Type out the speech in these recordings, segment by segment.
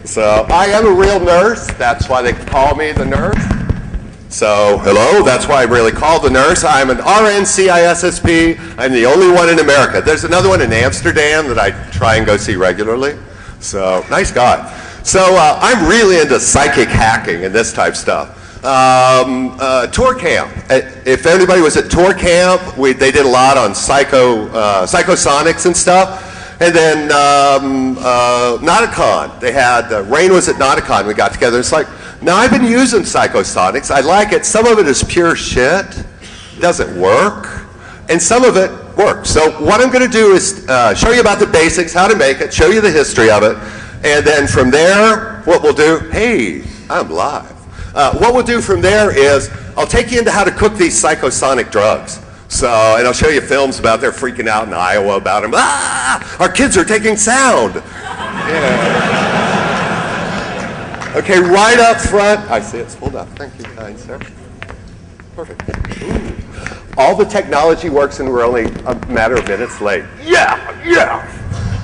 So I am a real nurse. That's why they call me the nurse. So hello, that's why I'm really called the nurse. I'm an RN-CISSP. I'm the only one in America. There's another one in Amsterdam that I try and go see regularly. So nice guy. So I'm really into psychic hacking and this type stuff. Tour camp. If anybody was at tour camp, they did a lot on psychosonics and stuff. And then Nauticon. They had, Rain was at Nauticon. We got together. It's like, now I've been using Psychosonics. I like it. Some of it is pure shit. Doesn't work. And some of it works. So what I'm going to do is show you about the basics, how to make it, show you the history of it. And then from there, what we'll do, hey, I'm live. What we'll do from there is I'll take you into how to cook these psychosonic drugs. So, and I'll show you films about they're freaking out in Iowa about them. Ah, our kids are taking sound. Yeah. Okay, right up front. I see it's pulled up. Thank you, kind sir. Perfect. Ooh. All the technology works and we're only a matter of minutes late. Yeah.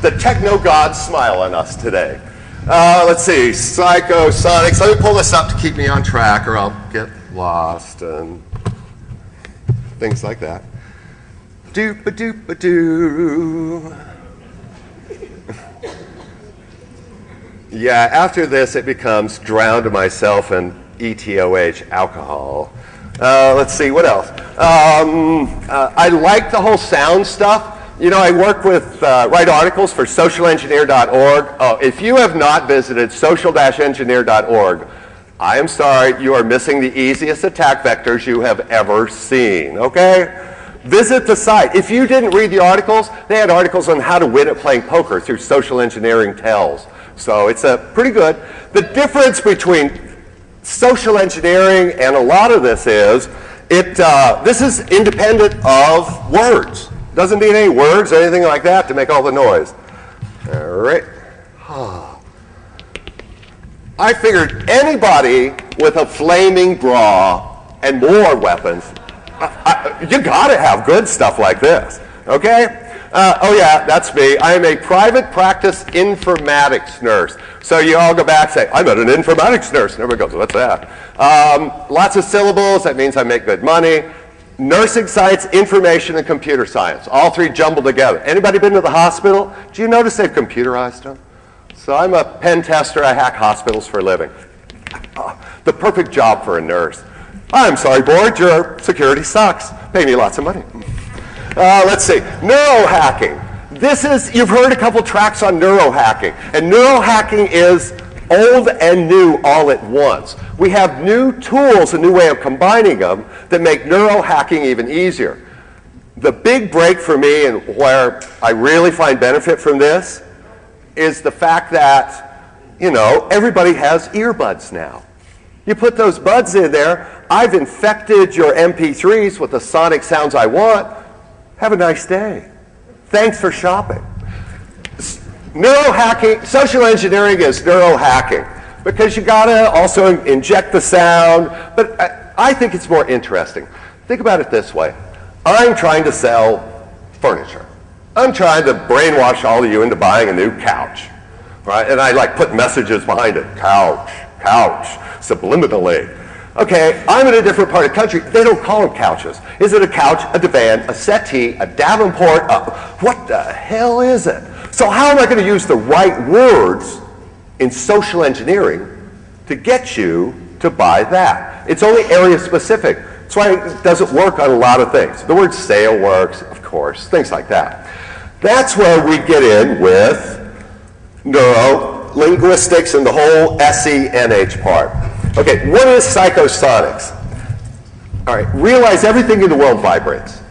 The techno gods smile on us today. Let's see, Psychosonics. Let me pull this up to keep me on track or I'll get lost and things like that. Doop-a-doop-a-doo. Yeah, after this it becomes drowned myself in ETOH, alcohol. Let's see, what else? I like the whole sound stuff. You know, I work with, write articles for socialengineer.org. Oh, if you have not visited social-engineer.org, I am sorry, you are missing the easiest attack vectors you have ever seen, okay? Visit the site. If you didn't read the articles, they had articles on how to win at playing poker through social engineering tells. So it's pretty good. The difference between social engineering and a lot of this is, this is independent of words. Doesn't need any words or anything like that to make all the noise. All right. I figured anybody with a flaming bra and more weapons, you gotta have good stuff like this, okay? Oh yeah, that's me. I am a private practice informatics nurse. So you all go back and say, I'm an informatics nurse. And everybody goes, what's that? Lots of syllables, that means I make good money. Nursing science, information, and computer science. All three jumbled together. Anybody been to the hospital? Do you notice they've computerized them? So I'm a pen tester. I hack hospitals for a living. The perfect job for a nurse. I'm sorry, board, your security sucks. Pay me lots of money. Let's see, neurohacking. This is, you've heard a couple tracks on neurohacking. And neurohacking is old and new all at once. We have new tools, a new way of combining them that make neurohacking even easier. The big break for me and where I really find benefit from this is the fact that, you know, everybody has earbuds now. You put those buds in there, I've infected your MP3s with the sonic sounds I want. Have a nice day. Thanks for shopping. Neurohacking, social engineering is neurohacking because you gotta also inject the sound, but I think it's more interesting. Think about it this way. I'm trying to sell furniture. I'm trying to brainwash all of you into buying a new couch, right? And I like put messages behind it, couch, subliminally. Okay, I'm in a different part of the country. They don't call them couches. Is it a couch, a divan, a settee, a davenport? What the hell is it? So how am I going to use the right words in social engineering to get you to buy that? It's only area specific. That's why it doesn't work on a lot of things. The word sale works, of course, things like that. That's where we get in with neuro-linguistics and the whole SE-NH part. Okay, what is psychosonics? All right, realize everything in the world vibrates.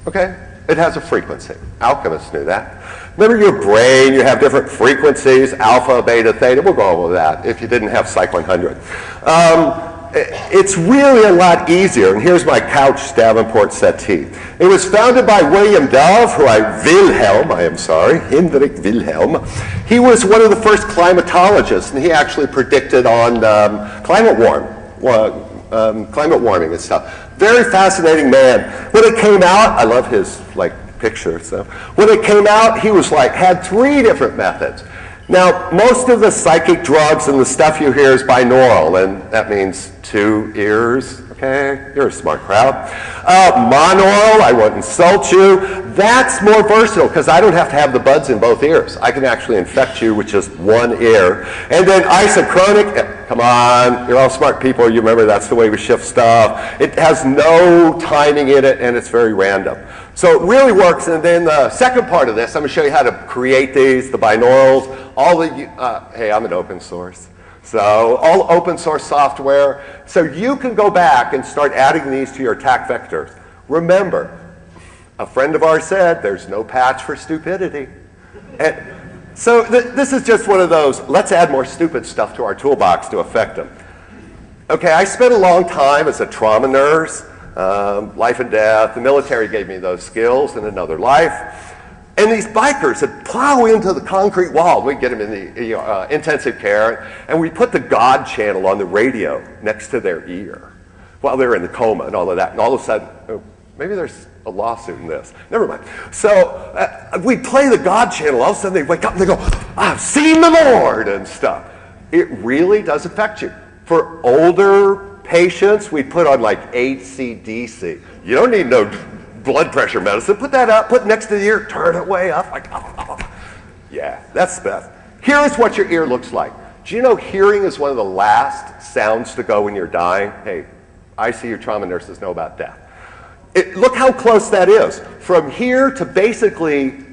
Okay? It has a frequency. Alchemists knew that. Remember your brain, you have different frequencies, alpha, beta, theta. We'll go over that if you didn't have Psych 100. It's really a lot easier, and here's my couch Davenport settee. It was founded by Hendrik Wilhelm. He was one of the first climatologists, and he actually predicted on climate warming and stuff. Very fascinating man. When it came out, I love his picture. So when it came out, he was had 3 different methods. Now, most of the psychic drugs and the stuff you hear is binaural, and that means 2 ears, okay? You're a smart crowd. Monaural, I won't insult you. That's more versatile because I don't have to have the buds in both ears. I can actually infect you with just 1 ear. And then isochronic, come on, you're all smart people. You remember that's the way we shift stuff. It has no timing in it, and it's very random. So it really works. And then the second part of this, I'm going to show you how to create these, the binaurals. Hey, I'm an open source. So all open source software. So you can go back and start adding these to your attack vectors. Remember, a friend of ours said there's no patch for stupidity. And so this is just one of those, let's add more stupid stuff to our toolbox to affect them. Okay, I spent a long time as a trauma nurse, life and death. The military gave me those skills in another life. And these bikers would plow into the concrete wall. We'd get them in the intensive care, and we put the God channel on the radio next to their ear while they're in the coma and all of that. And all of a sudden, oh, maybe there's a lawsuit in this. Never mind. So we play the God channel. All of a sudden they wake up and they go, I've seen the Lord and stuff. It really does affect you. For older patients, we put on like AC/DC. You don't need no blood pressure medicine. Put that up, put it next to the ear, turn it way up. Like, oh. Yeah, that's the best. Here's what your ear looks like. Do you know hearing is one of the last sounds to go when you're dying? Hey, ICU trauma nurses know about death. Look how close that is. From here to basically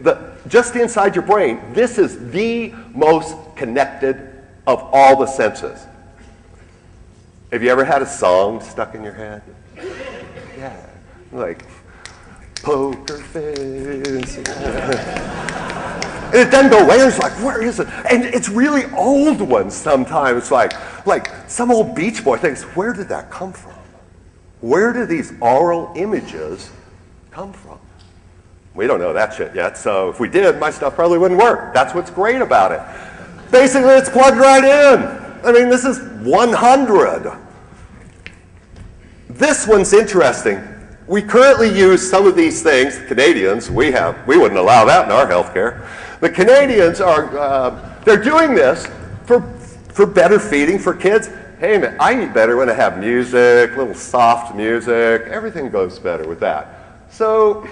just inside your brain, this is the most connected of all the senses. Have you ever had a song stuck in your head? Yeah, like poker face. And it doesn't go away. It's like, where is it? And it's really old ones sometimes. Like some old Beach Boy thinks, where did that come from? Where do these aural images come from? We don't know that shit yet, so if we did, my stuff probably wouldn't work. That's what's great about it. Basically, it's plugged right in. I mean, this is 100. This one's interesting. We currently use some of these things, Canadians, we wouldn't allow that in our healthcare. The Canadians they're doing this for better feeding for kids. Hey man, I eat better when I have music, little soft music, everything goes better with that. So,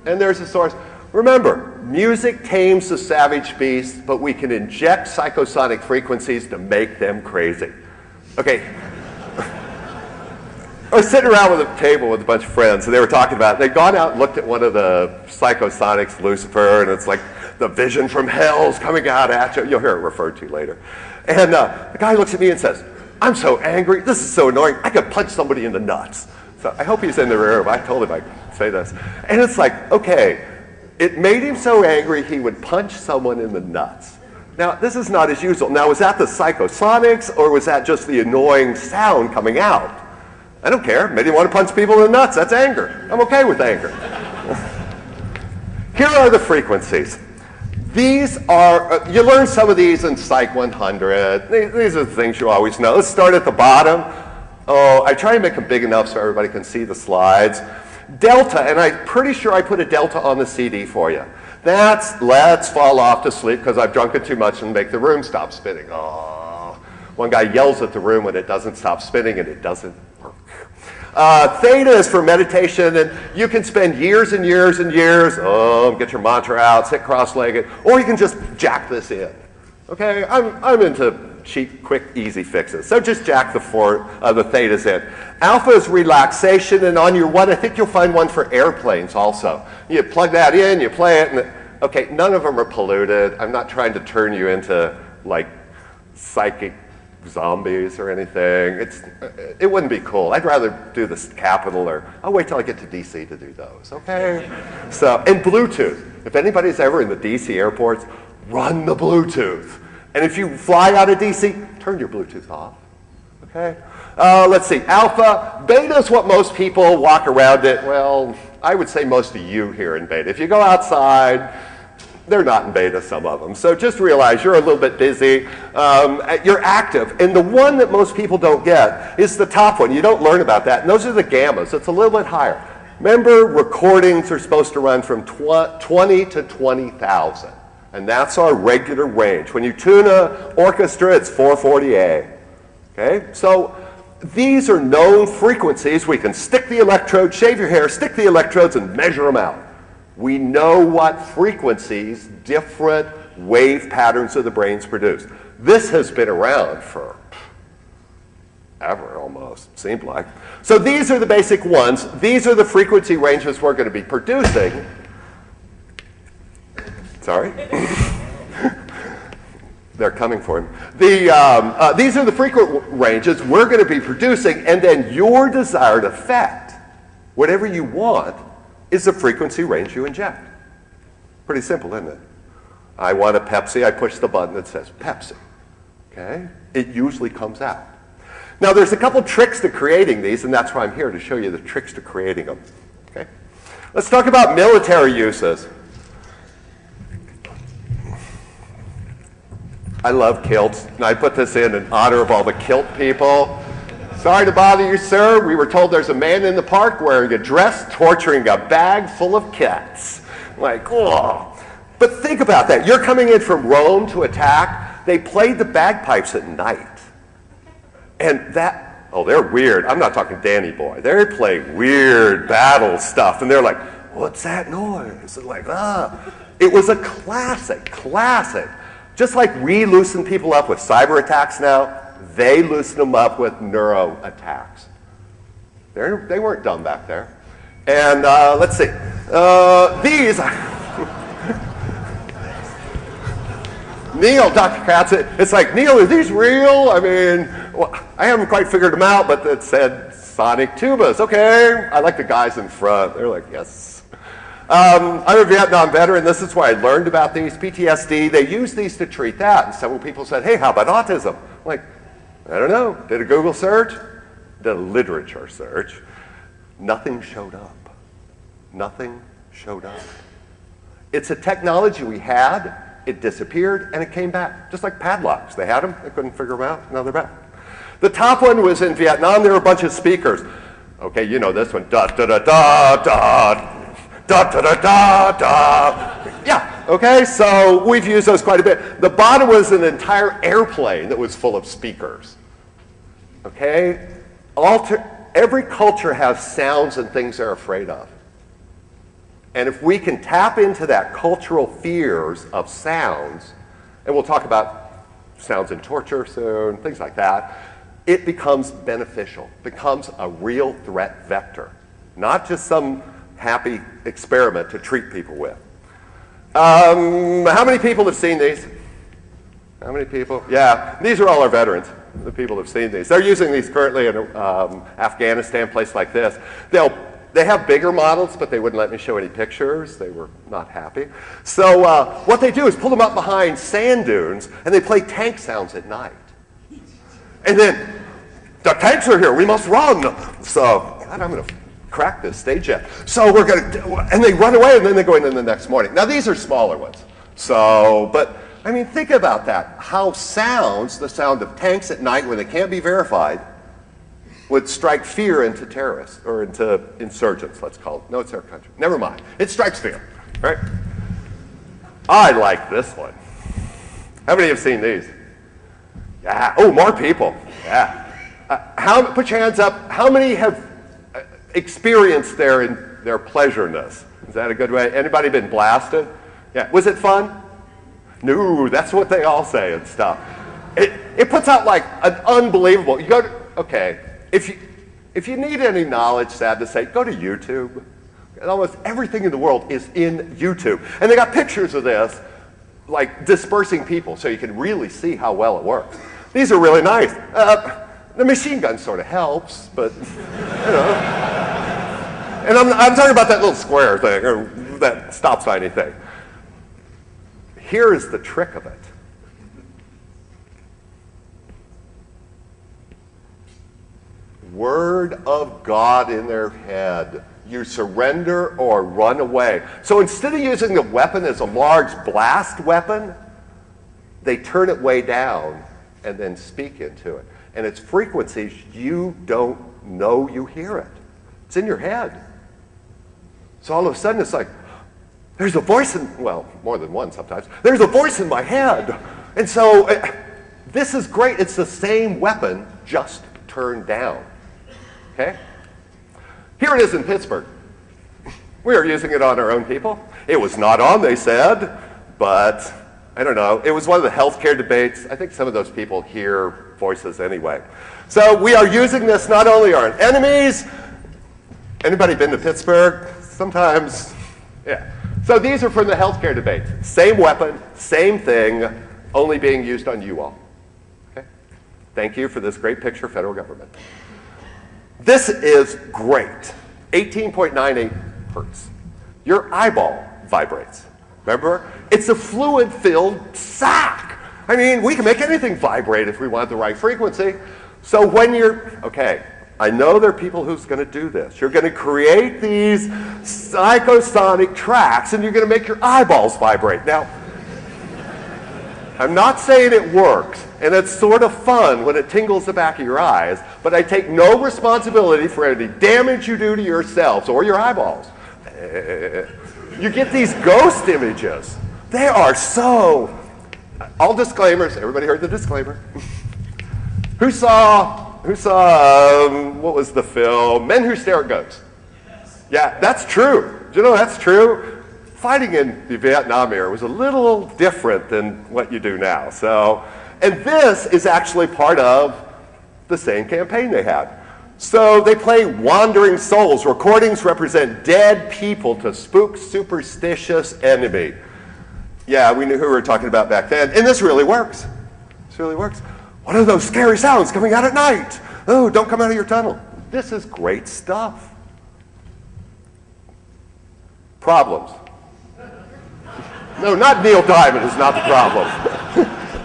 and there's a source. Remember, music tames the savage beast, but we can inject psychosonic frequencies to make them crazy. Okay. I was sitting around with a table with a bunch of friends, and they were talking about it. They'd gone out and looked at one of the Psychosonics, Lucifer, and it's like the vision from hell's coming out at you. You'll hear it referred to later. And the guy looks at me and says, I'm so angry. This is so annoying. I could punch somebody in the nuts. So I hope he's in the room. I told him I'd say this. And it's like, okay, it made him so angry he would punch someone in the nuts. Now, this is not as usual. Now, was that the Psychosonics, or was that just the annoying sound coming out? I don't care. Maybe you want to punch people in the nuts. That's anger. I'm okay with anger. Here are the frequencies. These are, you learn some of these in Psych 100. These are the things you always know. Let's start at the bottom. Oh, I try to make them big enough so everybody can see the slides. Delta, and I'm pretty sure I put a delta on the CD for you. That's let's fall off to sleep because I've drunk it too much and make the room stop spinning. Oh. One guy yells at the room when it doesn't stop spinning, and it doesn't work. Theta is for meditation, and you can spend years and years and years, get your mantra out, sit cross-legged, or you can just jack this in. Okay, I'm into cheap, quick, easy fixes. So just jack the thetas in. Alpha is relaxation, and on your one, I think you'll find one for airplanes also. You plug that in, you play it, and okay, none of them are polluted. I'm not trying to turn you into like psychic zombies or anything. It wouldn't be cool. I'd rather do this Capitol, or I'll wait till I get to DC to do those, okay? So, and Bluetooth. If anybody's ever in the DC airports, run the Bluetooth. And if you fly out of DC, turn your Bluetooth off, okay? Let's see, alpha. Beta is what most people walk around it. Well, I would say most of you here in beta. If you go outside, they're not in beta, some of them. So just realize you're a little bit busy. You're active. And the one that most people don't get is the top one. You don't learn about that. And those are the gammas. It's a little bit higher. Remember, recordings are supposed to run from 20 to 20,000. And that's our regular range. When you tune an orchestra, it's 440A. Okay? So these are known frequencies. We can stick the electrode, shave your hair, stick the electrodes, and measure them out. We know what frequencies different wave patterns of the brains produce. This has been around for ever, almost, seemed like. So these are the basic ones. These are the frequency ranges we're going to be producing. Sorry. They're coming for him. These are the frequent ranges we're going to be producing, and then your desired effect, whatever you want, is the frequency range you inject. Pretty simple, isn't it? I want a Pepsi. I push the button that says Pepsi. Okay? It usually comes out. Now, there's a couple tricks to creating these, and that's why I'm here to show you the tricks to creating them. Okay? Let's talk about military uses. I love kilts, and I put this in honor of all the kilt people. Sorry to bother you, sir. We were told there's a man in the park wearing a dress, torturing a bag full of cats. Like, oh. But think about that. You're coming in from Rome to attack. They played the bagpipes at night. And that, oh, they're weird. I'm not talking Danny Boy. They play weird battle stuff. And they're like, what's that noise? And like, ah. It was a classic. Just like we loosen people up with cyber attacks now, they loosen them up with neuro attacks. They weren't dumb back there. And let's see. These, Neil, Dr. Katz, it's like, Neil, are these real? I mean, well, I haven't quite figured them out, but it said sonic tubas. Okay, I like the guys in front. They're like, yes. I'm a Vietnam veteran. This is why I learned about these. PTSD, they use these to treat that. And several people said, hey, how about autism? I'm like, I don't know. Did a Google search? Did a literature search. Nothing showed up. Nothing showed up. It's a technology we had. It disappeared, and it came back. Just like padlocks. They had them. They couldn't figure them out. Now they're back. The top one was in Vietnam. There were a bunch of speakers. Okay, you know this one. Da, da, da, da, da. Da, da, da, da, da. Yeah, okay, so we've used those quite a bit. The bottom was an entire airplane that was full of speakers. Okay? Every culture has sounds and things they're afraid of. And if we can tap into that cultural fears of sounds, and we'll talk about sounds in torture soon, things like that, it becomes beneficial, becomes a real threat vector, not just some happy experiment to treat people with. How many people have seen these? How many people? Yeah, these are all our veterans. The people have seen these. They're using these currently in Afghanistan, place like this. They have bigger models, but they wouldn't let me show any pictures. They were not happy. So what they do is pull them up behind sand dunes, and they play tank sounds at night. And then, the tanks are here, we must run. So, God, I'm going to crack this stage yet. So we're going to, and they run away, and then they go in the next morning. Now, these are smaller ones. So, but, I mean, think about that. How sounds, the sound of tanks at night when they can't be verified, would strike fear into terrorists, or into insurgents, let's call it. No, it's their country. Never mind. It strikes fear, right? I like this one. How many have seen these? Yeah. Oh, more people. Yeah. Put your hands up. How many have experienced their pleasureness? Is that a good way? Anybody been blasted? Yeah. Was it fun? No, that's what they all say and stuff. It puts out like an unbelievable, you go to, okay, if you need any knowledge, sad to say, go to YouTube. Almost everything in the world is in YouTube. And they got pictures of this, like dispersing people, so you can really see how well it works. These are really nice. The machine gun sort of helps, but, you know. And I'm talking about that little square thing, or that stop sign thing. Here is the trick of it. Word of God in their head. You surrender or run away. So instead of using the weapon as a large blast weapon, they turn it way down and then speak into it. And it's frequencies you don't know you hear it. It's in your head. So all of a sudden it's like, there's a voice in, well, more than one sometimes, there's a voice in my head. And so this is great. It's the same weapon, just turned down. Okay? Here it is in Pittsburgh. We are using it on our own people. It was not on, they said, but I don't know. It was one of the healthcare debates. I think some of those people hear voices anyway. So we are using this not only on enemies. Anybody been to Pittsburgh? Sometimes, yeah. So these are from the healthcare debate. Same weapon, same thing, only being used on you all. Okay? Thank you for this great picture, federal government. This is great. 18.98 hertz. Your eyeball vibrates. Remember? It's a fluid-filled sac. I mean, we can make anything vibrate if we want the right frequency. So when you're, okay, I know there are people who's going to do this. You're going to create these psychosonic tracks, and you're going to make your eyeballs vibrate. Now, I'm not saying it works, and it's sort of fun when it tingles the back of your eyes, but I take no responsibility for any damage you do to yourselves or your eyeballs. You get these ghost images. They are so... All disclaimers. Everybody heard the disclaimer. Who saw, what was the film? Men Who Stare at Ghosts. Yeah, that's true. Do you know that's true? Fighting in the Vietnam era was a little different than what you do now. So, and this is actually part of the same campaign they had. So they play Wandering Souls. Recordings represent dead people to spook superstitious enemy. Yeah, we knew who we were talking about back then. And this really works. This really works. What are those scary sounds coming out at night? Oh, don't come out of your tunnel. This is great stuff. Problems. No, not Neil Diamond is not the problem.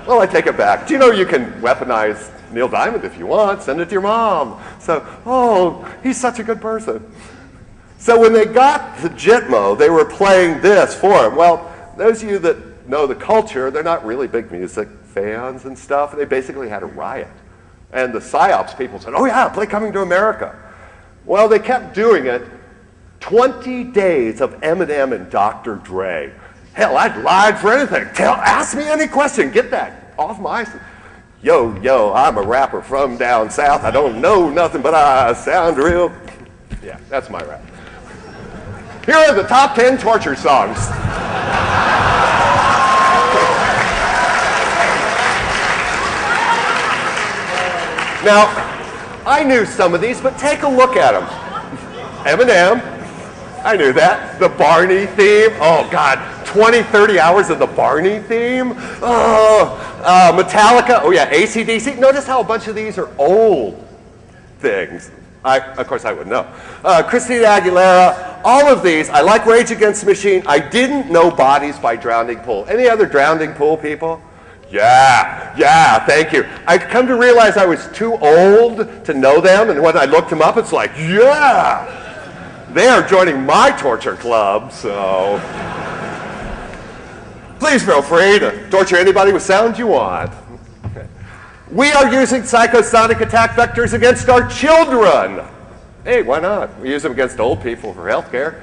Well, I take it back. Do you know you can weaponize Neil Diamond if you want? Send it to your mom. So, oh, he's such a good person. So when they got to Gitmo, they were playing this for him. Well, those of you that know the culture, they're not really big music fans and stuff. They basically had a riot. And the PSYOPs people said, oh yeah, play Coming to America. Well, they kept doing it. 20 days of Eminem and Dr. Dre. Hell, I'd lie for anything. Ask me any question. Get that off my... Yo, I'm a rapper from down south. I don't know nothing, but I sound real... Yeah, that's my rap. Here are the top 10 torture songs. Now, I knew some of these, but take a look at them. Eminem, I knew that. The Barney theme, oh God, 20, 30 hours of the Barney theme. Metallica, oh yeah, AC/DC. Notice how a bunch of these are old things. Of course I would know. Christina Aguilera, all of these. I like Rage Against the Machine. I didn't know Bodies by Drowning Pool. Any other Drowning Pool people? Yeah, thank you. I've come to realize I was too old to know them, and when I looked them up, it's like, yeah, they are joining my torture club, so. Please feel free to torture anybody with sound you want. Okay. We are using psychosonic attack vectors against our children. Hey, why not? We use them against old people for healthcare.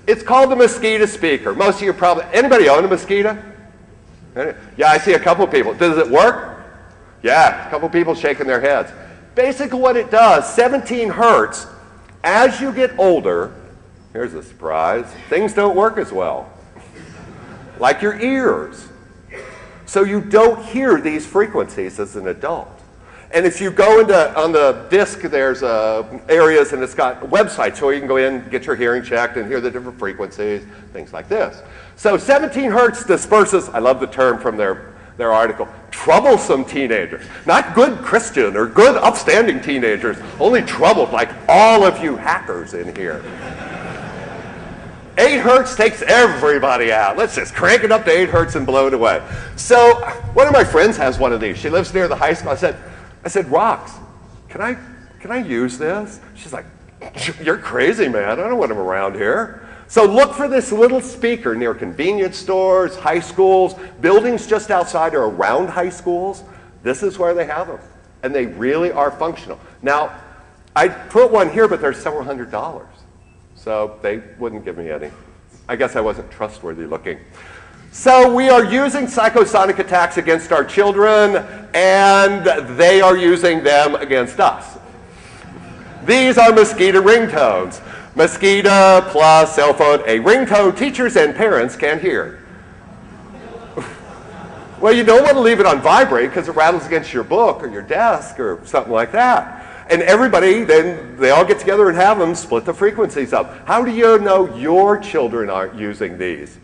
It's called the mosquito speaker. Most of you probably, anybody own a mosquito? Yeah, I see a couple of people. Does it work? Yeah, a couple of people shaking their heads. Basically what it does, 17 hertz, as you get older, here's a surprise, things don't work as well. Like your ears. So you don't hear these frequencies as an adult. And if you go into, on the disc, there's areas and it's got websites where you can go in, get your hearing checked and hear the different frequencies, things like this. So 17 hertz disperses, I love the term from their article, troublesome teenagers. Not good Christian or good upstanding teenagers, only troubled like all of you hackers in here. 8 hertz takes everybody out. Let's just crank it up to 8 hertz and blow it away. So one of my friends has one of these. She lives near the high school. I said, Rox, can I use this? She's like, you're crazy, man. I don't want them around here. So look for this little speaker near convenience stores, high schools, buildings just outside or around high schools. This is where they have them. And they really are functional. Now, I put one here, but they're several $100s. So they wouldn't give me any. I guess I wasn't trustworthy looking. So we are using psychosonic attacks against our children, and they are using them against us. These are mosquito ringtones. Mosquito plus cell phone, a ringtone teachers and parents can hear. Well, you don't want to leave it on vibrate because it rattles against your book or your desk or something like that. And everybody, then they all get together and have them split the frequencies up. How do you know your children aren't using these?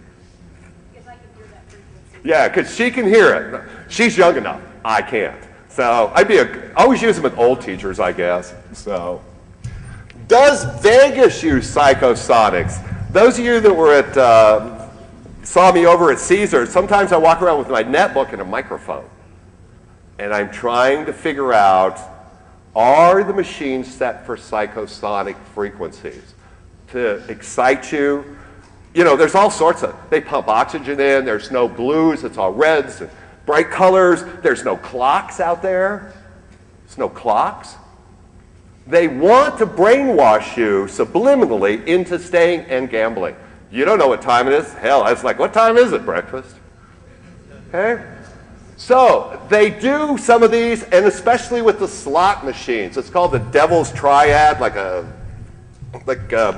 Because I can hear that frequency. Yeah, because she can hear it. She's young enough. I can't. So I always use them with old teachers, I guess. So, does Vegas use psychosonics? Those of you that were at saw me over at Caesars, sometimes I walk around with my netbook and a microphone. And I'm trying to figure out, are the machines set for psychosonic frequencies to excite you? You know, there's all sorts of, they pump oxygen in, there's no blues, it's all reds and bright colors. There's no clocks out there. There's no clocks. They want to brainwash you subliminally into staying and gambling. You don't know what time it is. Hell, I was like, what time is it, breakfast? Okay? So they do some of these, and especially with the slot machines. It's called the Devil's Triad, like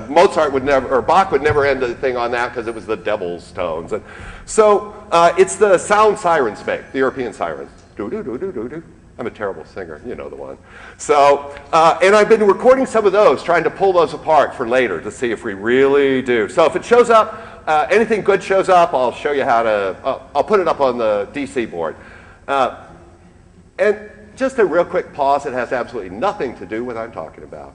Mozart would never, or Bach would never end the thing on that because it was the devil's tones. And so it's the sound sirens make, the European sirens. Do-do-do-do-do-do. I'm a terrible singer, you know the one. So, and I've been recording some of those, trying to pull those apart for later to see if we really do. So if it shows up, anything good shows up, I'll show you how to, I'll put it up on the DC board. And just a real quick pause, it has absolutely nothing to do with what I'm talking about.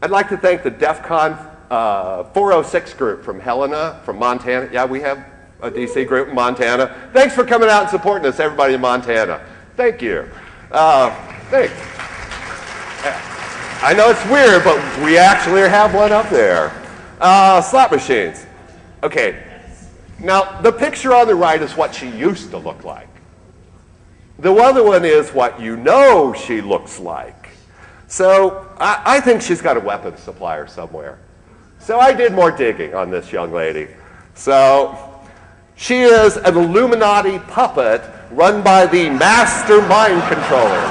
I'd like to thank the Defcon 406 group from Helena, from Montana. Yeah, we have a DC group in Montana. Thanks for coming out and supporting us, everybody in Montana. Thank you. Thanks. I know it's weird, but we actually have one up there. Slot machines. Okay. Now, the picture on the right is what she used to look like. The other one is what you know she looks like. So I think she's got a weapons supplier somewhere. So I did more digging on this young lady. So she is an Illuminati puppet run by the master mind controllers.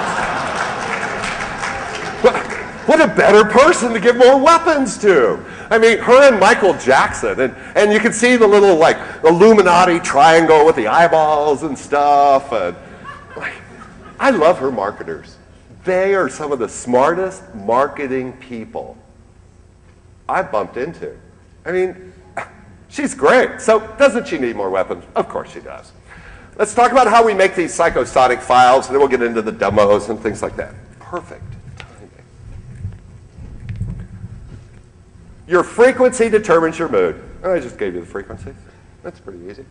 What a better person to give more weapons to. I mean, her and Michael Jackson, and you can see the little like Illuminati triangle with the eyeballs and stuff. And I love her marketers. They are some of the smartest marketing people I've bumped into. I mean, she's great. So doesn't she need more weapons? Of course she does. Let's talk about how we make these psychosonic files, and then we'll get into the demos and things like that. Perfect timing. Your frequency determines your mood. I just gave you the frequencies. That's pretty easy.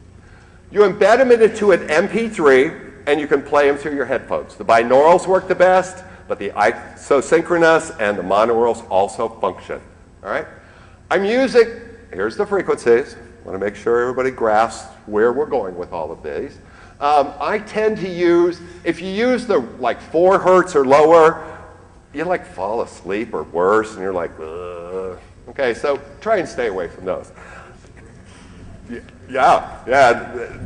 You embed them into an MP3, and you can play them through your headphones. The binaurals work the best, but the isosynchronous and the monorails also function. All right? I'm using, here's the frequencies. I want to make sure everybody grasps where we're going with all of these. I tend to use, if you use the like 4 hertz or lower, you like fall asleep or worse, and you're like, ugh. Okay, so try and stay away from those. Yeah,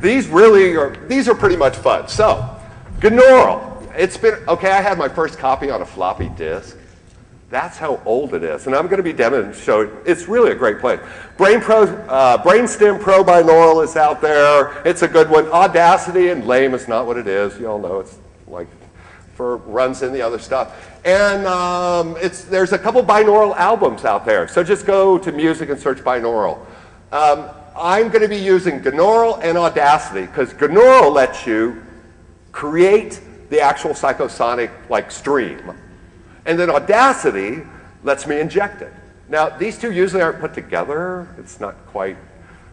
these are pretty much fun. So, binaural, it's been, okay, I had my first copy on a floppy disk. That's how old it is. And I'm going to be demonstrating, it's really a great place. Brainstem Pro binaural is out there. It's a good one. Audacity and lame is not what it is. You all know it's like runs in the other stuff. And there's a couple binaural albums out there. So just go to music and search binaural. I'm going to be using binaural and Audacity because binaural lets you create the actual psychosonic like stream. And then Audacity lets me inject it. Now, these two usually aren't put together. It's not quite.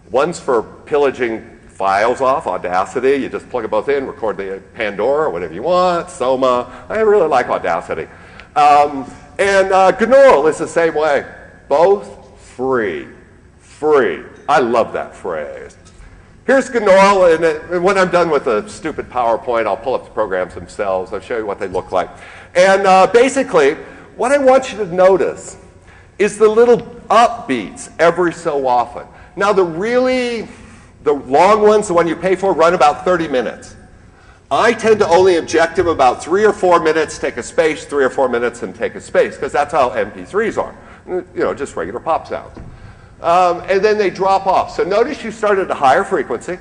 One's for pillaging files off, Audacity. You just plug it both in, record the Pandora or whatever you want, Soma. I really like Audacity. And binaural is the same way. Both free. Free. I love that phrase. Here's binaural, and when I'm done with the stupid PowerPoint, I'll pull up the programs themselves. I'll show you what they look like. And basically, what I want you to notice is the little upbeats every so often. Now the long ones, the one you pay for, run about 30 minutes. I tend to only inject them about 3 or 4 minutes, take a space, 3 or 4 minutes, and take a space, because that's how MP3s are. You know, just regular pop sounds. And then they drop off. So notice you start at a higher frequency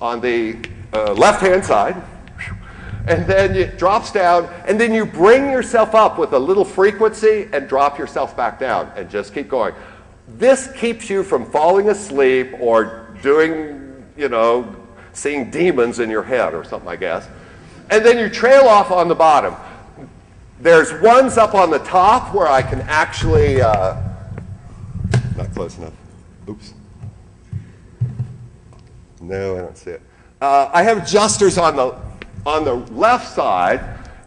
on the left-hand side, and then it drops down, and then you bring yourself up with a little frequency and drop yourself back down, and just keep going. This keeps you from falling asleep or doing, you know, seeing demons in your head or something, I guess. And then you trail off on the bottom. There's ones up on the top where I can actually, not close enough. Oops. No, I don't see it. I have adjusters on the left side,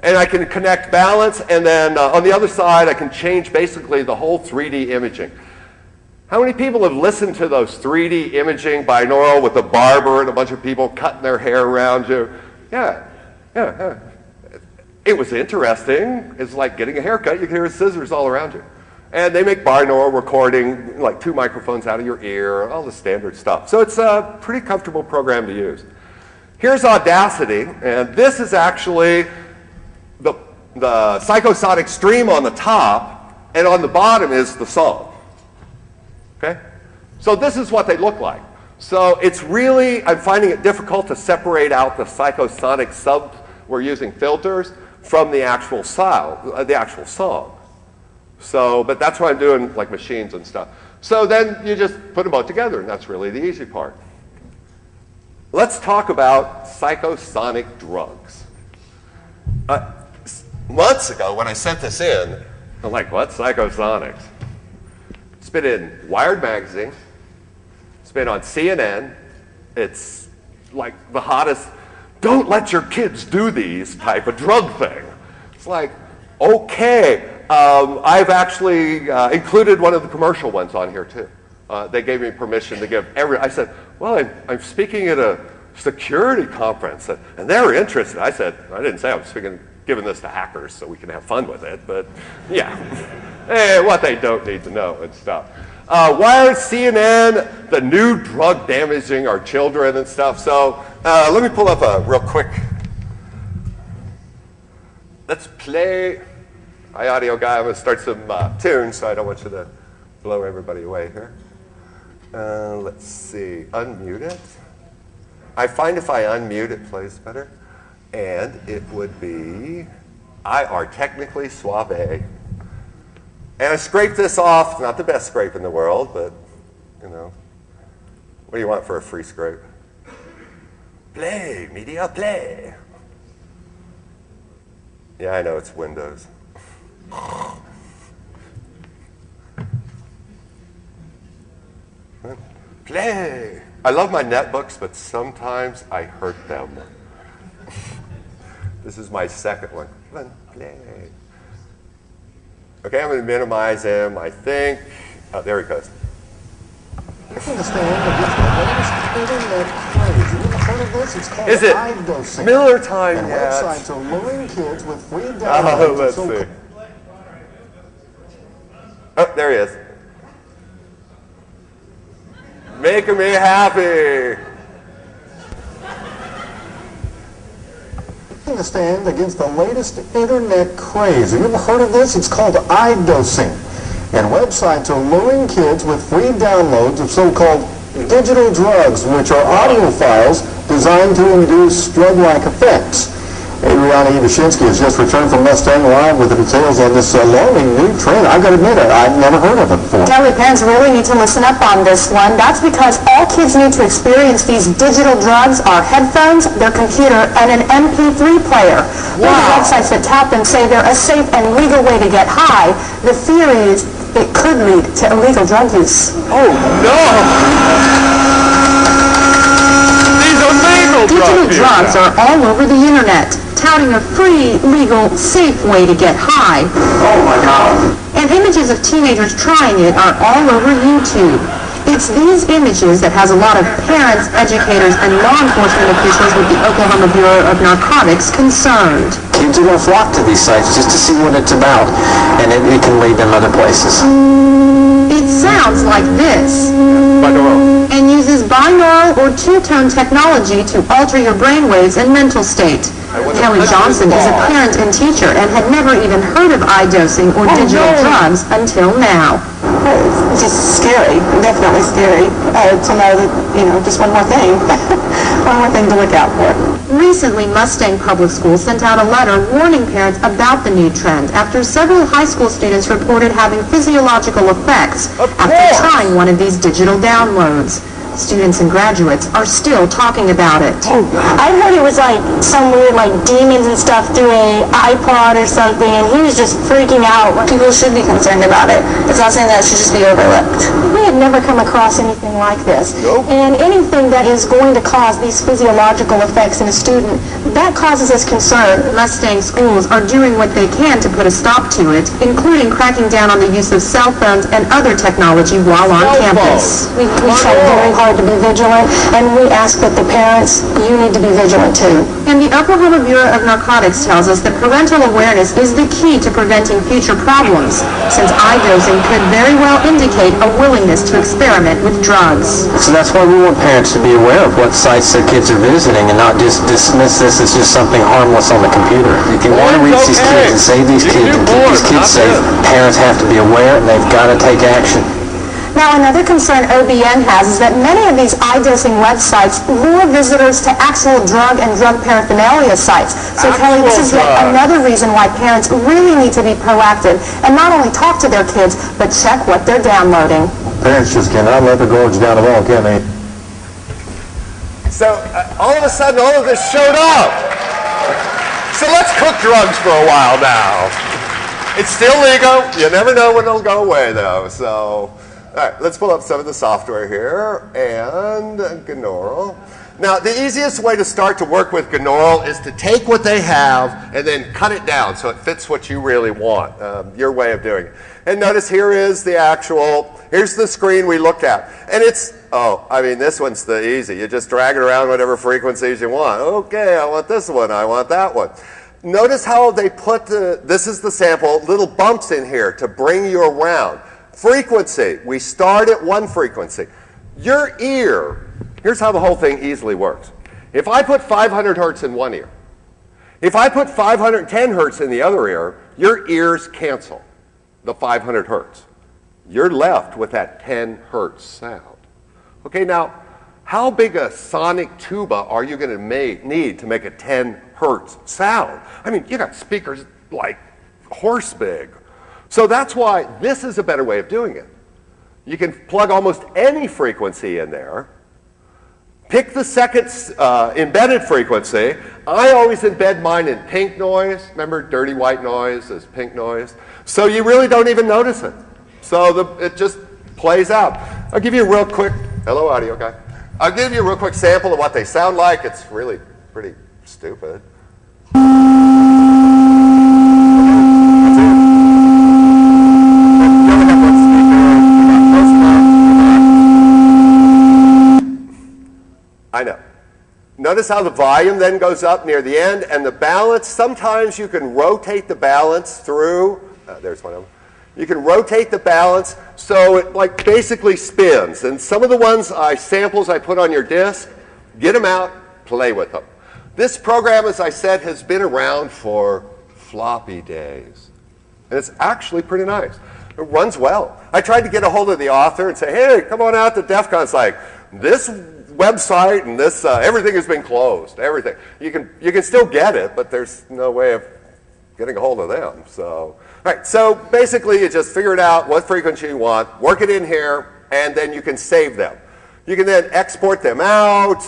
and I can connect balance, and then on the other side I can change basically the whole 3D imaging. How many people have listened to those 3D imaging binaural with a barber and a bunch of people cutting their hair around you? Yeah. It was interesting. It's like getting a haircut. You can hear scissors all around you. And they make binaural recording, like 2 microphones out of your ear, all the standard stuff. So it's a pretty comfortable program to use. Here's Audacity, and this is actually the Psycosonic stream on the top, and on the bottom is the song. Okay? So this is what they look like. So it's really, I'm finding it difficult to separate out the Psycosonic subs, we're using filters, from the actual song. So, but that's what I'm doing, like machines and stuff. So then you just put them both together, and that's really the easy part. Let's talk about psychosonic drugs. Months ago, when I sent this in, I'm like, what? Psychosonics? It's been in Wired magazine. It's been on CNN. It's like the hottest, don't let your kids do these type of drug thing. It's like, okay. I've actually included one of the commercial ones on here too. They gave me permission to give I said, well, I'm speaking at a security conference, and they're interested. I didn't say I was giving this to hackers so we can have fun with it, but yeah. What they don't need to know and stuff. Wired, CNN, the new drug damaging our children and stuff. So let me pull up a real quick. Let's play. Hi, audio guy. I'm going to start some tunes, so I don't want you to blow everybody away here. Let's see. Unmute it. I find if I unmute, it plays better. And it would be, I are technically suave. And I scraped this off. Not the best scrape in the world, but, you know. What do you want for a free scrape? Play, media, play. Yeah, I know, it's Windows. Play. I love my netbooks, but sometimes I hurt them. This is my second one. Play. Okay, I'm going to minimize him, I think. Oh, there he goes. Is it Miller time yet? Websites are luring kids with free downloads. Let's see. Oh, there he is. Making me happy. To stand against the latest internet craze. Have you ever heard of this? It's called iDosing. And websites are luring kids with free downloads of so-called digital drugs, which are audio files designed to induce drug-like effects. Adriana Ivashinsky has just returned from Mustang Live with the details on this alarming new trend. I've got to admit, I've never heard of it before. Kelly, parents really need to listen up on this one. That's because all kids need to experience these digital drugs are headphones, their computer, and an MP3 player. Wow. The websites that tout them say they're a safe and legal way to get high. The fear is it could lead to illegal drug use. Oh, no! These are legal digital drugs are all over the internet, touting a free, legal, safe way to get high. Oh my God. And images of teenagers trying it are all over YouTube. It's these images that has a lot of parents, educators, and law enforcement officials with the Oklahoma Bureau of Narcotics concerned. Kids are going to flock to these sites just to see what it's about, and it can lead them other places. It sounds like this. Binaural. uses binaural or two-tone technology to alter your brainwaves and mental state. Kelly Johnson is a parent and teacher and had never even heard of eye-dosing or digital drugs until now. It's just scary, definitely scary, to know that, just one more thing. One more thing to look out for. Recently, Mustang Public Schools sent out a letter warning parents about the new trend after several high school students reported having physiological effects after trying one of these digital downloads. Students and graduates are still talking about it. I heard it was like some weird demons and stuff through a iPod or something, and he was just freaking out. People should be concerned about it. It's not saying that it should just be overlooked. We had never come across anything like this. Nope. And anything that is going to cause these physiological effects in a student, that causes us concern. Mustang schools are doing what they can to put a stop to it, including cracking down on the use of cell phones and other technology while on campus. We try very hard to be vigilant, and we ask that the parents, you need to be vigilant too. And the Oklahoma Bureau of Narcotics tells us that parental awareness is the key to preventing future problems, since eye-dosing could very well indicate a willingness to experiment with drugs. So that's why we want parents to be aware of what sites their kids are visiting and not just dismiss this as just something harmless on the computer. If you want to reach these kids and save these kids and keep these kids safe, parents have to be aware and they've got to take action. Now, another concern OBN has is that many of these eye-dosing websites lure visitors to actual drug and drug paraphernalia sites. So, Kelly, this is yet another reason why parents really need to be proactive and not only talk to their kids, but check what they're downloading. Parents just cannot let the gorge down at all, can they? So all of a sudden, all of this showed up. So let's cook drugs for a while now. It's still legal. You never know when it'll go away, though. So. All right, let's pull up some of the software here, and Gneural. Now, the easiest way to start to work with Gneural is to take what they have and then cut it down so it fits what you really want, your way of doing it. And notice here is the here's the screen we looked at. And it's, this one's the easy. You just drag it around whatever frequencies you want. Okay, I want this one, I want that one. Notice how they put this is the sample, little bumps in here to bring you around. Frequency, we start at one frequency. Your ear, here's how the whole thing easily works. If I put 500 hertz in one ear, if I put 510 hertz in the other ear, your ears cancel the 500 hertz. You're left with that 10 hertz sound. Okay, now, how big a sonic tuba are you going to need to make a 10 hertz sound? I mean, you got speakers like horse big. So that's why this is a better way of doing it. You can plug almost any frequency in there, pick the second embedded frequency. I always embed mine in pink noise. Remember, dirty white noise is pink noise. So you really don't even notice it. So it just plays out. I'll give you a real quick, hello audio guy. I'll give you a real quick sample of what they sound like. It's really pretty stupid. I know. Notice how the volume then goes up near the end, and the balance, sometimes you can rotate the balance through, there's one of them. You can rotate the balance so it basically spins. And some of the samples I put on your disk, get them out, play with them. This program, as I said, has been around for floppy days. And it's actually pretty nice. It runs well. I tried to get a hold of the author and say, hey, come on out to Defcon. It's like, this website and this, everything has been closed, everything. You can still get it, but there's no way of getting a hold of them. So, all right, so basically you just figure it out, what frequency you want, work it in here, and then you can save them. You can then export them out,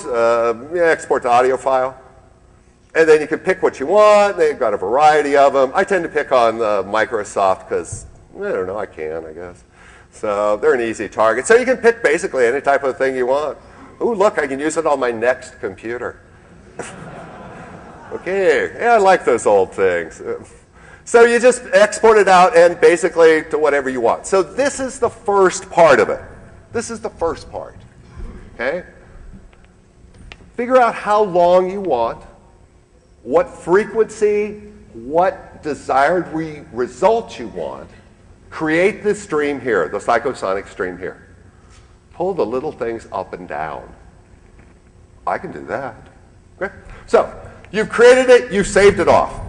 export the audio file, and then you can pick what you want. They've got a variety of them. I tend to pick on Microsoft because, I don't know, I guess. So they're an easy target. So you can pick basically any type of thing you want. Ooh, look, I can use it on my next computer. Okay, yeah, I like those old things. So you just export it out and basically to whatever you want. So this is the first part of it. This is the first part, okay? Figure out how long you want, what frequency, what desired result you want. Create this stream here, the Psycosonic stream here. pull the little things up and down. I can do that. Okay? So you've created it, you've saved it off.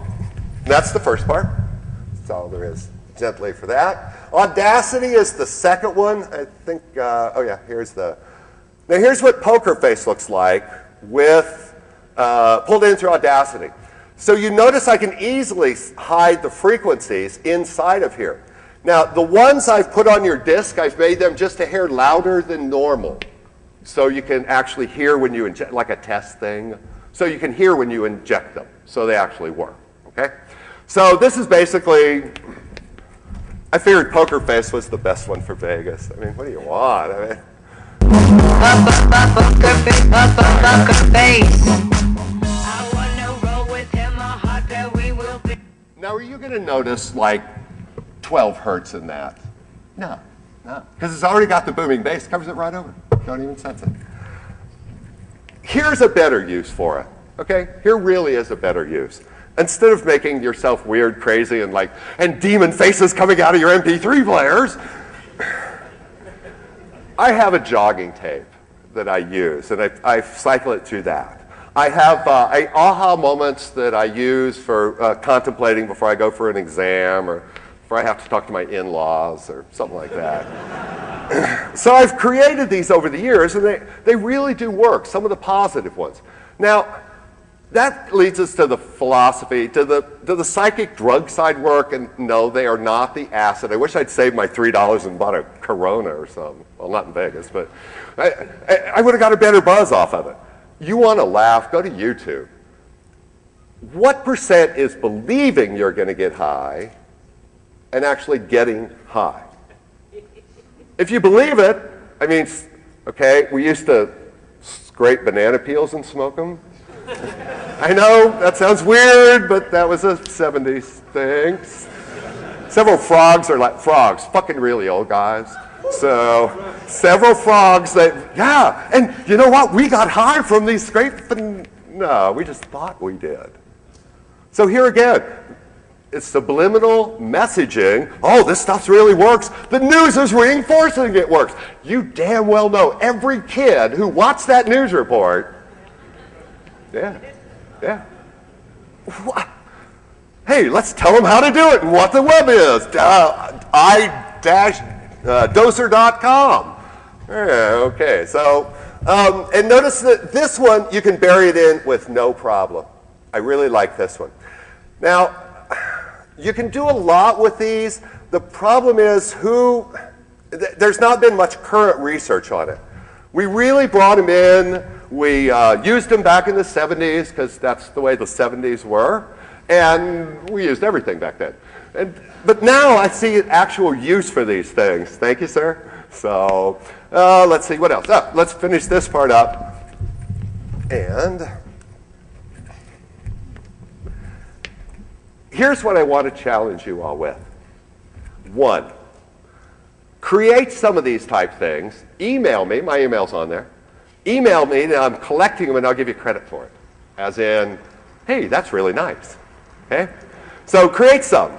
That's the first part. That's all there is gently for that. Audacity is the second one. I think, oh yeah, now here's what Poker Face looks like with pulled in through Audacity. So you notice I can easily hide the frequencies inside of here. Now, the ones I've put on your disk, I've made them just a hair louder than normal. So you can actually hear when you inject, like a test thing. So you can hear when you inject them. So they actually work, okay? So this is basically, I figured Poker Face was the best one for Vegas. I mean, what do you want? I mean, now, are you going to notice like 12 hertz in that? No, because it's already got the booming bass, covers it right over. Don't even sense it. Here's a better use for it, okay? Here really is a better use. Instead of making yourself weird, crazy, and demon faces coming out of your MP3 players, I have a jogging tape that I use, and I cycle it through that. I have aha moments that I use for contemplating before I go for an exam or before I have to talk to my in-laws or something like that. So I've created these over the years, and they really do work, some of the positive ones. Now, that leads us to the philosophy, to the psychic drug side work, and no, they are not the acid. I wish I'd saved my $3 and bought a Corona or something. Well, not in Vegas, but I would have got a better buzz off of it. You want to laugh, go to YouTube. What percent is believing you're going to get high and actually getting high? If you believe it, I mean, okay, we used to scrape banana peels and smoke them. I know, that sounds weird, but that was a 70s thing. Several frogs are like frogs, fucking really old guys. So, several frogs yeah, and you know what? We got high from these scraping. No, we just thought we did. So here again, it's subliminal messaging. Oh, this stuff really works. The news is reinforcing it works. You damn well know every kid who watched that news report. Yeah. Hey, let's tell them how to do it and what the web is. I-doser.com. Okay, so, and notice that this one, you can bury it in with no problem. I really like this one. Now, you can do a lot with these. The problem is there's not been much current research on it. We really brought them in. We used them back in the 70s because that's the way the 70s were. And we used everything back then. But now I see actual use for these things. Thank you, sir. So let's see, what else? Let's finish this part up. And here's what I want to challenge you all with. 1, create some of these type things. Email me. My email's on there. Email me, and I'm collecting them, and I'll give you credit for it. As in, hey, that's really nice. Okay? So create some.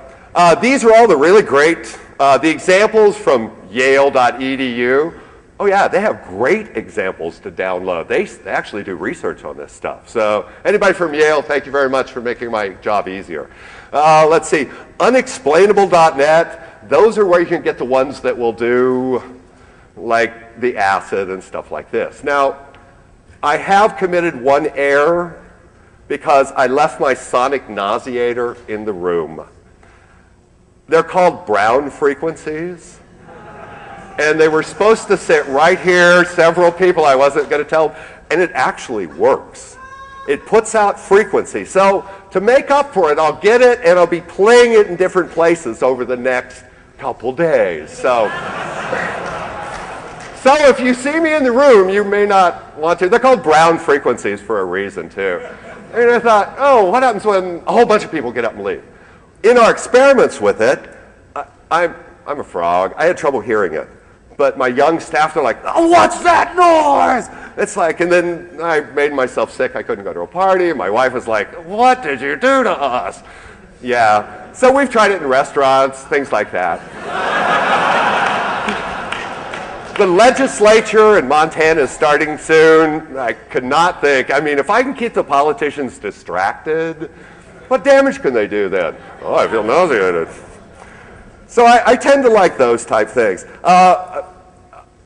These are all the really great, the examples from Yale.edu. Oh yeah, they have great examples to download. They actually do research on this stuff. So anybody from Yale, thank you very much for making my job easier. Let's see, unexplainable.net. Those are where you can get the ones that will do like the acid and stuff like this. Now, I have committed one error because I left my sonic nauseator in the room. They're called brown frequencies. And they were supposed to sit right here, several people, I wasn't going to tell them, and it actually works. It puts out frequency. So to make up for it, I'll get it and I'll be playing it in different places over the next couple days. So if you see me in the room, you may not want to. They're called brown frequencies for a reason, too. And I thought, oh, what happens when a whole bunch of people get up and leave? In our experiments with it, I'm a frog. I had trouble hearing it. But my young staff, they're like, oh, what's that noise? It's like, and then I made myself sick. I couldn't go to a party. My wife was like, what did you do to us? Yeah. So we've tried it in restaurants, things like that. The legislature in Montana is starting soon. I could not think. I mean, if I can keep the politicians distracted, what damage can they do then? Oh, I feel nauseated. So I tend to like those type things.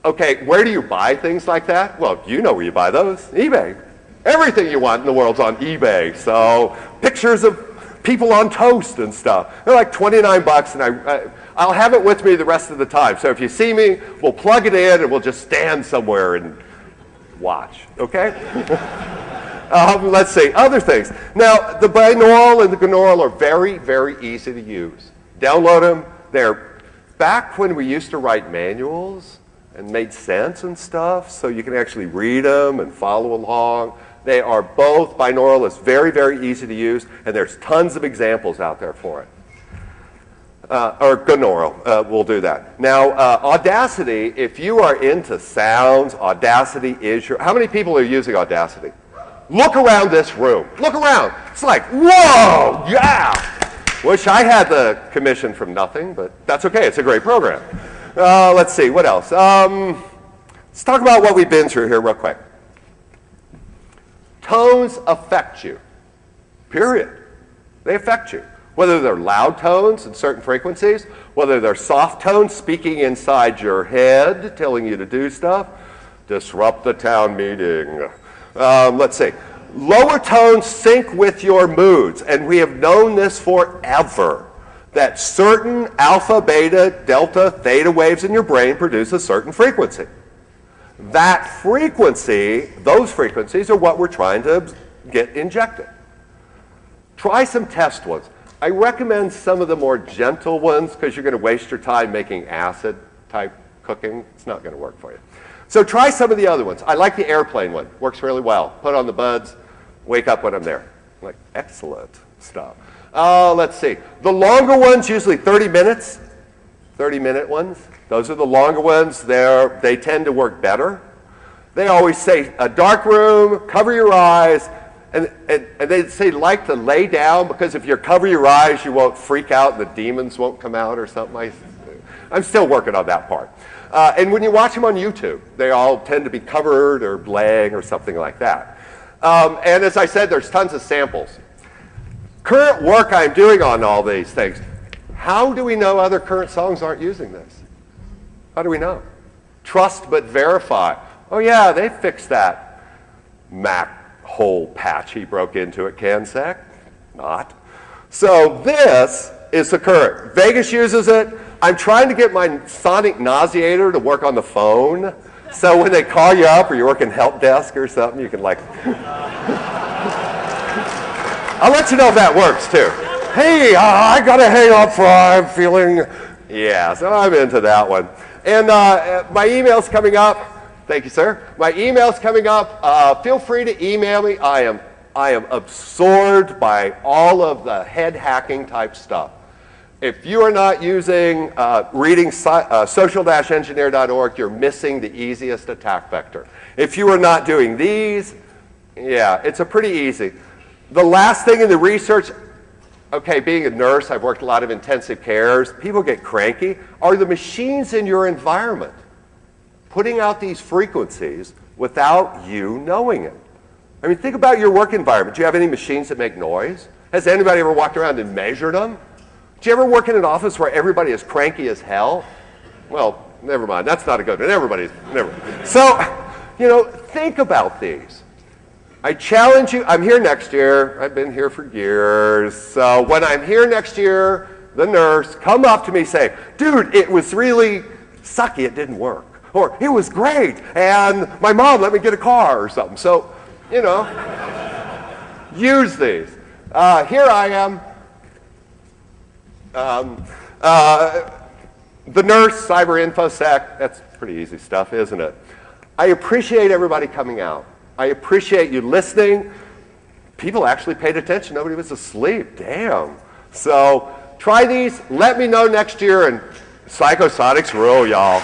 Okay, where do you buy things like that? Well, you know where you buy those. eBay. Everything you want in the world's on eBay. So pictures of people on toast and stuff. They're like 29 bucks, and I'll have it with me the rest of the time. So if you see me, we'll plug it in and we'll just stand somewhere and watch, okay? Let's see, other things. Now, the binaural and the gonaural are very, very easy to use. Download them. They're back when we used to write manuals and made sense and stuff, so you can actually read them and follow along. They are both binaural. It's very, very easy to use, and there's tons of examples out there for it. Or gonaural, we'll do that. Now, Audacity, if you are into sounds, Audacity is your... How many people are using Audacity? Look around this room. Look around. It's like, whoa, yeah. Wish I had the commission from nothing, but that's okay. It's a great program. Let's see, what else? Let's talk about what we've been through here real quick. Tones affect you, period. They affect you. Whether they're loud tones in certain frequencies, whether they're soft tones speaking inside your head, telling you to do stuff, disrupt the town meeting. Let's see. Lower tones sync with your moods, and we have known this forever, that certain alpha, beta, delta, theta waves in your brain produce a certain frequency. That frequency, those frequencies are what we're trying to get injected. Try some test ones. I recommend some of the more gentle ones because you're going to waste your time making acid type cooking. It's not going to work for you. So try some of the other ones. I like the airplane one. Works really well. Put on the buds, wake up when I'm there. I'm like, excellent stuff. Let's see. The longer ones, usually 30 minutes. 30-minute ones. Those are the longer ones. They tend to work better. They always say a dark room, cover your eyes, and they say like to lay down because if you cover your eyes, you won't freak out and the demons won't come out or something. I'm still working on that part. And when you watch them on YouTube, they all tend to be covered or laying or something like that. And as I said, there's tons of samples. Current work I'm doing on all these things. How do we know other current songs aren't using this? How do we know? Trust but verify. Oh yeah, they fixed that Mac hole patch he broke into at CanSec. Not. So this is the current. Vegas uses it. I'm trying to get my sonic nauseator to work on the phone. So when they call you up or you're working help desk or something, you can like... I'll let you know if that works too. Hey, I got to hang up for I'm feeling... Yeah, so I'm into that one. And my email's coming up. Thank you, sir. My email's coming up. Feel free to email me. I am absorbed by all of the head hacking type stuff. If you are not using reading social-engineer.org, you're missing the easiest attack vector. If you are not doing these, yeah, it's a pretty easy. The last thing in the research, okay, being a nurse, I've worked a lot of intensive cares. People get cranky. Are the machines in your environment putting out these frequencies without you knowing it? I mean, think about your work environment. Do you have any machines that make noise? Has anybody ever walked around and measured them? Do you ever work in an office where everybody is cranky as hell? Well, never mind. That's not a good one. Everybody's never. So, you know, think about these. I challenge you. I'm here next year. I've been here for years. So when I'm here next year, the nurse, come up to me and say, dude, it was really sucky. It didn't work. Or it was great. And my mom let me get a car or something. So, you know, use these. Here I am. The nurse, cyber infosec, that's pretty easy stuff, isn't it? I appreciate everybody coming out. I appreciate you listening. People actually paid attention. Nobody was asleep. Damn. So try these. Let me know next year, and Psychosonic's rule, y'all.